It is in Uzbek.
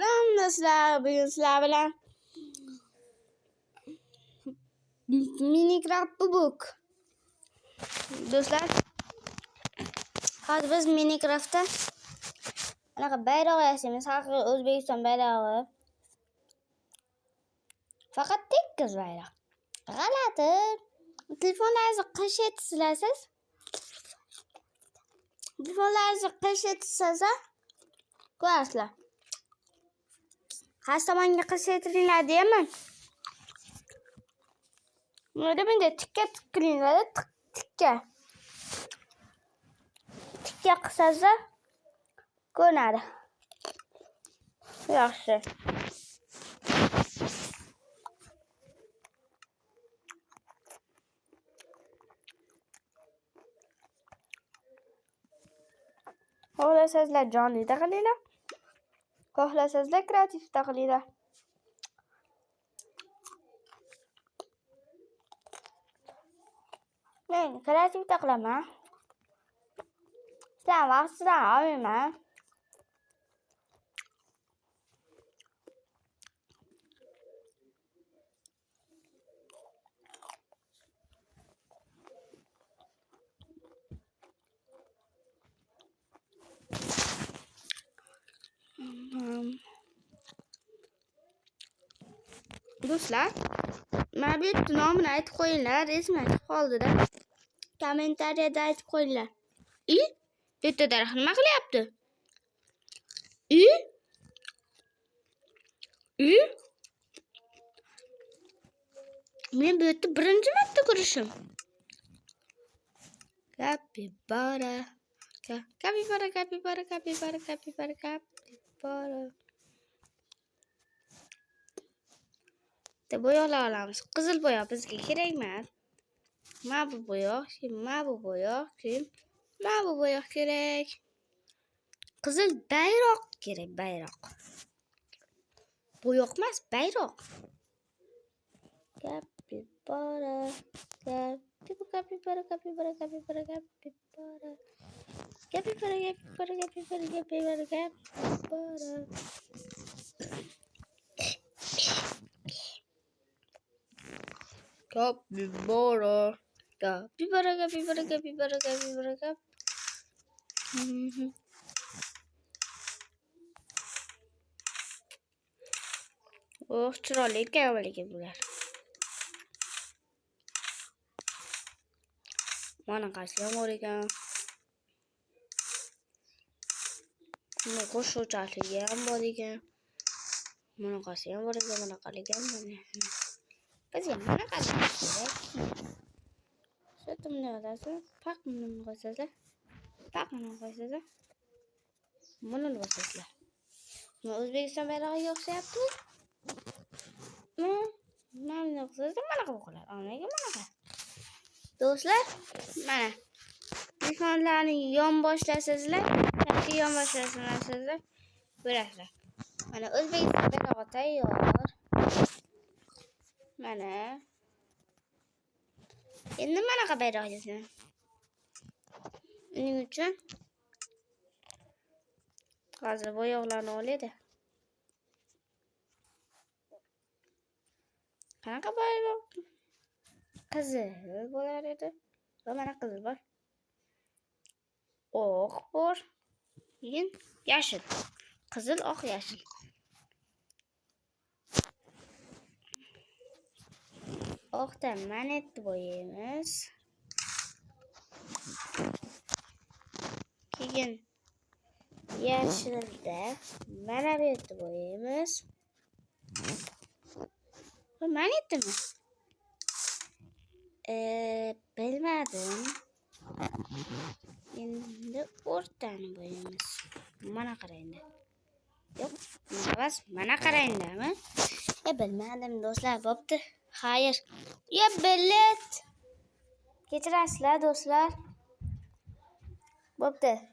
Selam dostlar, bugün sizler bilen Minecraft bubuk. Dostlar, hozir biz Minecraftda anaqa bayroq yasaymiz. Haqiqiy O'zbekiston bayrog'i. Faqat tekis bayroq. G'alati. Telefonlaringizni qish etisizlarsiz. Telefonlaringizni qish etisizlar, ko'rasizlar. Qaysi tomonga qish etinglar deyman. Bunda bunda tikka tiklinglar, tikka. Tikka qilsanglar ko'nadi. Yaxshi. Xohlasanglar jonlida qilinglar. Xohlasanglar kreativda qilinglar. Men kreativda qilaman. Sizlar vaqtdan olmayman. Do'stlar, mana bu yerda nomini aytib qo'yinglar, esimdan chiqib qoldi-da. Kommentariyada aytib qo'yinglar. Bitta daraxt nima qilyapti? Men bu yerda birinchi marta ko'rishim. Kapibara. Bo'yoqlar olamiz. Qizil bo'yoq bizga kerak emas. Mana bu bo'yoq, mana bu bo'yoq, mana bu bo'yoq kerak. Qizil bayroq kerak, bayroq. Bo'yoq emas, bayroq. Kapibara. Oh, chiroyli ekan bular. Mana qarshi ham bor ekan. Mana qo'shuvchaligi ham bor ekan. Mana qarshi ham bor ekan, mana qaligan mana. Bizga mana qaligan kerak. Shu timni olasiz, paqni qo'yasizlar. Paqni qo'yasizlar. Buni bosasizlar. Mana O'zbekiston bayrog'iga o'xshayapti. Mana qilsanglar mana qilib qo'yadi. Onaga mana. Do'stlar, mana telefonlarni yon boshlasanglar, yoki yon boshlasanglar, ko'rasizlar. Mana O'zbekiston bayrog'i tayyor. Mana. Endi mana qanday bayroq yasaman. Uning uchun hozir bo'yoqlarni oladi. Qanaqa bayroq? Qizil bo'lar edi. Va mana qizil bor. Oq bor. Keyin yashil. Qizil, oq, yashil. Oqdan manetni bo'yaymiz. Keyin yashilda mana bu yerni bo'yaymiz. Bu manetmi? Bilmadim. Endi o'rtani bo'yaymiz. Mana qaranglar. Yo'q, emas, mana qaranglarmi? Bilmadim do'stlar, bo'pti. Xayr. Bilet. Kechirasizlar do'stlar. Bo'pti.